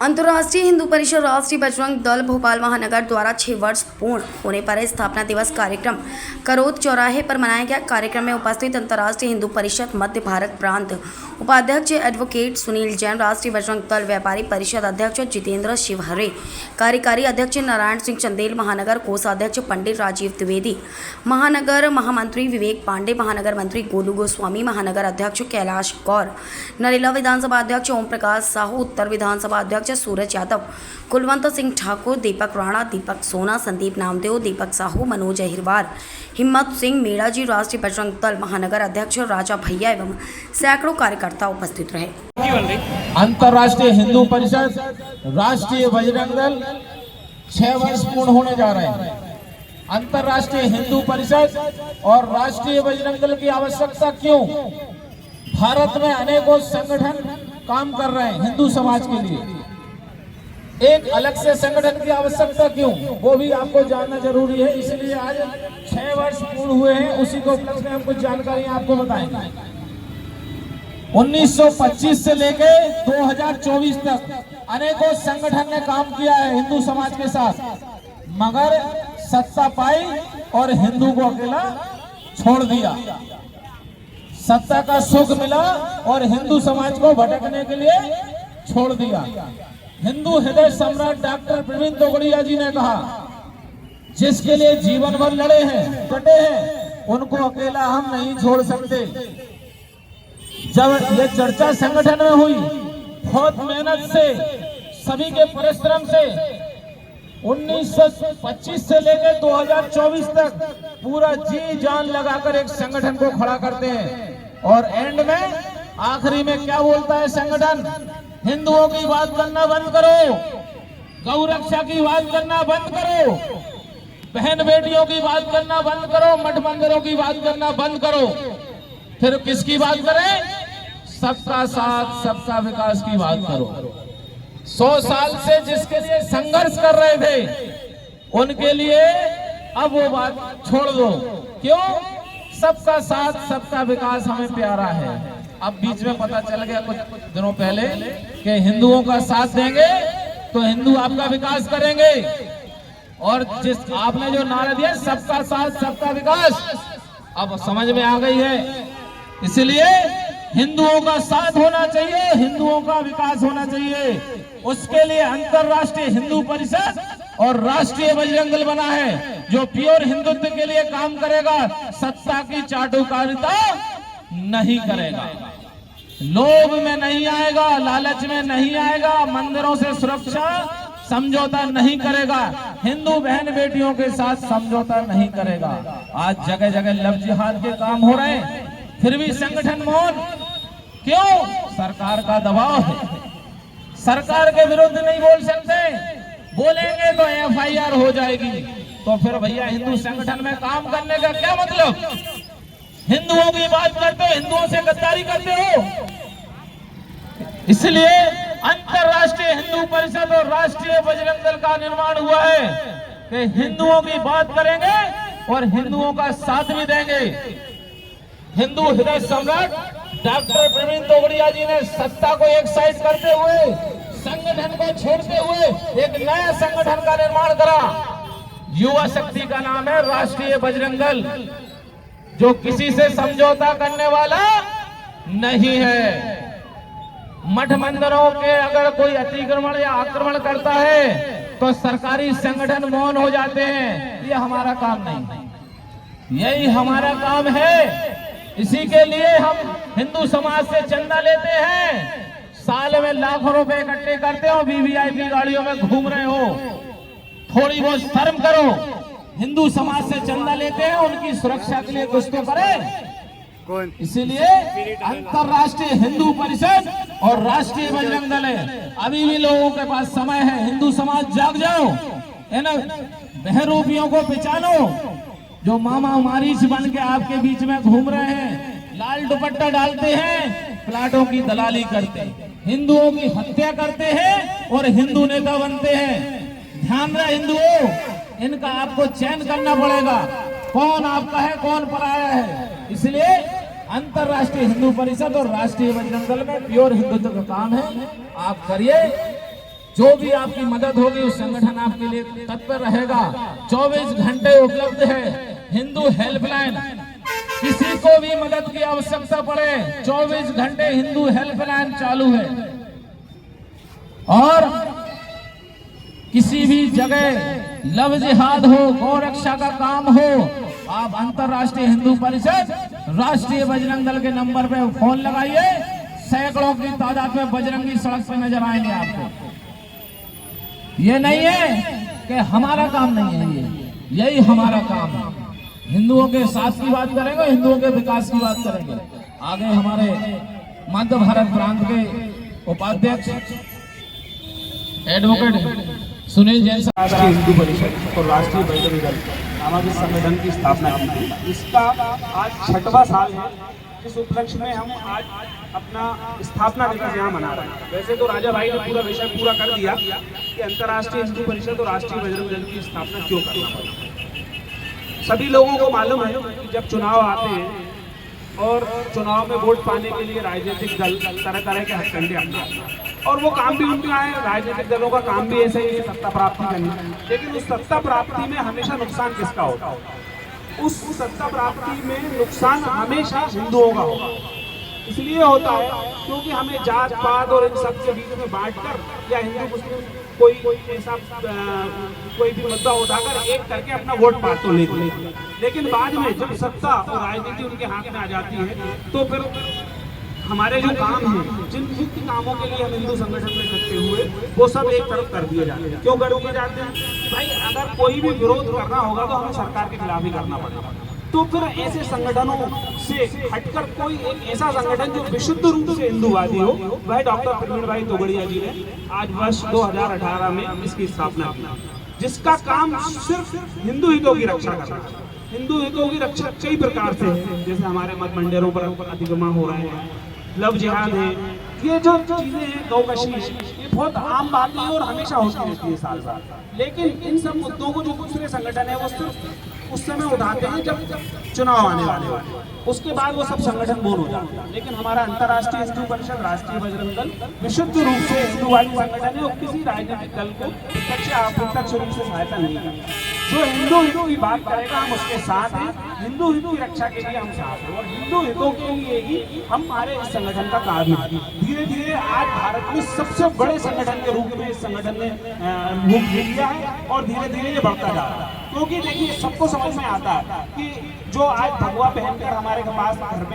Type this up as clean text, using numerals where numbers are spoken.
अंतर्राष्ट्रीय हिंदू परिषद राष्ट्रीय बजरंग दल भोपाल महानगर द्वारा 6 वर्ष पूर्ण होने पर स्थापना दिवस कार्यक्रम करोद चौराहे पर मनाया गया। कार्यक्रम में उपस्थित अंतर्राष्ट्रीय हिंदू परिषद मध्य भारत प्रांत उपाध्यक्ष एडवोकेट सुनील जैन, राष्ट्रीय बजरंग दल व्यापारी परिषद अध्यक्ष जितेंद्र शिवहरे, कार्यकारी अध्यक्ष नारायण सिंह चंदेल, महानगर कोषाध्यक्ष पंडित राजीव द्विवेदी, महानगर महामंत्री विवेक पांडे, महानगर मंत्री गोलू गोस्वामी, महानगर अध्यक्ष कैलाश गौर, नरेला विधानसभा अध्यक्ष ओम प्रकाश साहू, उत्तर विधानसभा अध्यक्ष सूरज यादव, कुलवंत सिंह ठाकुर, दीपक राणा, दीपक सोना, संदीप नामदेव, दीपक साहू, मनोज अहिरवार, हिम्मत सिंह मेड़ा जी, राष्ट्रीय बजरंग दल महानगर अध्यक्ष राजा भैया एवं सैकड़ों कार्यकर्ता उपस्थित रहे। अंतर्राष्ट्रीय हिंदू परिषद राष्ट्रीय बजरंग दल 6 वर्ष पूर्ण होने जा रहे हैं। अंतर्राष्ट्रीय हिंदू परिषद और राष्ट्रीय बजरंग दल की आवश्यकता क्यों? भारत में अनेकों संगठन काम कर रहे हैं हिंदू समाज के लिए, एक अलग से संगठन की आवश्यकता क्यों, वो भी आपको जानना जरूरी है। इसलिए आज 6 वर्ष पूर्ण हुए हैं, उसी को उपलक्ष्य में हम कुछ जानकारी आपको बताएंगे। 1925 से लेके 2024 तक अनेकों संगठन ने काम किया है हिंदू समाज के साथ, मगर सत्ता पाई और हिंदू को अकेला छोड़ दिया। सत्ता का सुख मिला और हिंदू समाज को भटकने के लिए छोड़ दिया। हिंदू हृदय सम्राट डॉक्टर प्रवीण तोगड़िया जी ने कहा, जिसके लिए जीवन भर लड़े हैं, डटे हैं, उनको अकेला हम नहीं छोड़ सकते। जब ये चर्चा संगठन में हुई, बहुत मेहनत से, सभी के परिश्रम से 1925 से लेकर 2024 तक पूरा जी जान लगाकर एक संगठन को खड़ा करते हैं और एंड में आखिरी में क्या बोलता है संगठन? हिंदुओं की बात करना बंद करो, गौ रक्षा की बात करना बंद करो, बहन बेटियों की बात करना बंद करो, मठ मंदिरों की बात करना बंद करो। फिर किसकी बात करें? सबका साथ सबका विकास की बात करो। 100 साल से जिसके लिए संघर्ष कर रहे थे, उनके लिए अब वो बात छोड़ दो। क्यों? सबका साथ सबका विकास हमें प्यारा है। अब बीच में पता चल गया कुछ दिनों पहले कि हिंदुओं का साथ देंगे तो हिंदू आपका विकास करेंगे, और जिस आपने जो नारा दिया सबका साथ सबका विकास, अब समझ में आ गई है। इसलिए हिंदुओं का साथ होना चाहिए, हिंदुओं का विकास होना चाहिए। उसके लिए अंतर्राष्ट्रीय हिंदू परिषद और राष्ट्रीय बजरंग दल बना है, जो प्योर हिंदुत्व के लिए काम करेगा, सत्ता की चाटुकारिता नहीं करेगा, लोभ में नहीं आएगा, लालच में नहीं आएगा, मंदिरों से सुरक्षा समझौता नहीं करेगा, हिंदू बहन बेटियों के साथ समझौता नहीं करेगा। आज जगह जगह लव जिहाद के काम हो रहे हैं, फिर भी संगठन मौन क्यों? सरकार का दबाव है। सरकार के विरुद्ध नहीं बोल सकते, बोलेंगे तो FIR हो जाएगी। तो फिर भैया हिंदू संगठन में काम करने का क्या मतलब? हिंदुओं की बात करते हो, हिंदुओं से गद्दारी करते हो। इसलिए अंतर्राष्ट्रीय हिंदू परिषद और राष्ट्रीय बजरंग दल का निर्माण हुआ है कि हिंदुओं की बात करेंगे और हिंदुओं का साथ भी देंगे। हिंदू हृदय सम्राट डॉक्टर प्रवीण तोगड़िया जी ने सत्ता को एक साइड करते हुए, संगठन को छोड़ते हुए एक नया संगठन का निर्माण करा। युवा शक्ति का नाम है राष्ट्रीय बजरंग दल, जो किसी से समझौता करने वाला नहीं है। मठ मंदिरों के अगर कोई अतिक्रमण या आक्रमण करता है तो सरकारी संगठन मौन हो जाते हैं। ये हमारा काम नहीं, यही हमारा काम है। इसी के लिए हम हिंदू समाज से चंदा लेते हैं, साल में लाखों रुपए इकट्ठे करते हो, VVIP गाड़ियों में घूम रहे हो। थोड़ी बहुत शर्म करो, हिंदू समाज से चंदा लेते हैं, उनकी सुरक्षा के लिए कुछ तो करें। इसीलिए अंतर्राष्ट्रीय हिंदू परिषद और राष्ट्रीय बजरंग दल है। अभी भी लोगों के पास समय है, हिंदू समाज जाग जाओ, है ना। बहरूपियों को पहचानो, जो मामा मारीच बन के आपके बीच में घूम रहे हैं, लाल दुपट्टा डालते हैं, प्लाटों की दलाली करते हैं, हिंदुओं की हत्या करते हैं और हिंदू नेता बनते हैं। ध्यान रहे हिंदुओं, इनका आपको चयन करना पड़ेगा, कौन आपका है कौन पराया है। इसलिए अंतर्राष्ट्रीय हिंदू परिषद और राष्ट्रीय बजरंग दल में प्योर हिंदुत्व का काम है, आप करिए। जो भी आपकी मदद होगी उस संगठन आपके लिए तत्पर रहेगा। 24 घंटे उपलब्ध है हिंदू हेल्पलाइन। किसी को भी मदद की आवश्यकता पड़े 24 घंटे हिंदू हेल्पलाइन चालू है। और किसी भी जगह लव जिहाद हो, गौ रक्षा का काम हो, आप अंतर्राष्ट्रीय हिंदू परिषद, राष्ट्रीय बजरंग दल के नंबर पे फोन लगाइए। सैकड़ों की तादाद में बजरंगी सड़क पे नजर आएंगे आपको। ये नहीं है कि हमारा काम नहीं है, यही हमारा काम है। हिंदुओं के साथ की बात करेंगे, हिंदुओं के विकास की बात करेंगे। आगे हमारे मध्य भारत प्रांत के उपाध्यक्ष एडवोकेट सुनील जैन राष्ट्रीय हिंदू परिषद और राष्ट्रीय बजरंग दल नामक इस संगठन की स्थापना की थी। इसका आज 6वां साल है। इस उपलक्ष्य में हम आज अपना स्थापना दिवस यहाँ मना रहे हैं। वैसे तो राजा भाई ने पूरा विषय पूरा कर दिया कि अंतर्राष्ट्रीय हिंदू परिषद और राष्ट्रीय बजरंग दल की स्थापना क्यों करना पड़ा। सभी लोगों को मालूम है कि जब चुनाव आते हैं और चुनाव में वोट पाने के लिए राजनीतिक दल तरह तरह के हथकंडे अपनाते हैं और वो काम भी उनका है। राजनीतिक दलों का काम भी ऐसे ही सत्ता प्राप्ति करनी, लेकिन उस सत्ता प्राप्ति में हमेशा नुकसान किसका होता है? उस सत्ता प्राप्ति में नुकसान हमेशा हिंदुओं का होगा। इसलिए होता है क्योंकि हमें जात पात और इन सब के बीच में बांटकर या हिंदू मुस्लिम कोई ऐसा कोई भी मुद्दा उठाकर एक करके अपना वोट पाट तो लेते, लेकिन बाद में जब सत्ता और राजनीति उनके हाथ में आ जाती है तो फिर हमारे जो काम हैं, जिन मुख्य कामों के लिए हम हिंदू संगठन में इकट्ठे हुए, वो सब एक तरफ कर दिए जाते हैं। क्यों कर दिए जाते हैं? भाई अगर कोई भी विरोध करना होगा तो हमें सरकार के खिलाफ ही करना पड़ेगा। तो फिर ऐसे संगठनों से हटकर कोई एक ऐसा संगठन जो विशुद्ध रूप से हिंदूवादी हो, वह डॉक्टर प्रवीण भाई तोगड़िया जी ने आज वर्ष 2018 में इसकी स्थापना की, जिसका काम सिर्फ हिंदू हितों की रक्षा करना है। हिंदू हितों की रक्षा कई प्रकार से है, जैसे हमारे मत मंदिरों पर अतिक्रमण हो रहे हैं, लव जिहाद है, ये जो चीजें हैं, गौ कशीश, ये बहुत आम बातें हैं और हमेशा होती रहती है साल साल। लेकिन इन सब मुद्दों को जो दूसरे संगठन है वो सिर्फ उस समय उठाते हैं जब चुनाव आने वाले हैं, उसके बाद वो सब संगठन बोर हो जाते हैं। लेकिन हमारा अंतर्राष्ट्रीय हिंदू परिषद, राष्ट्रीय बजरंग दल विशुद्ध रूप से हिंदूवादी संगठन है और किसी राजनीतिक दल को प्रत्यक्ष या अप्रत्यक्ष रूप से सहायता नहीं करता। जो हिंदू हितों की बात करेगा हम उसके साथ हैं, हिंदू हितों की रक्षा के लिए हम साथ हैं और हिंदू हितों के लिए ही हमारे इस संगठन का कार्य है। धीरे धीरे आज भारत में सबसे बड़े संगठन के रूप में इस संगठन ने रूप ले लिया है और धीरे धीरे ये बढ़ता जा रहा है। क्योंकि देखिए सबको समझ में आता है कि जो आज भगवा पहनकर हमारे पास घर में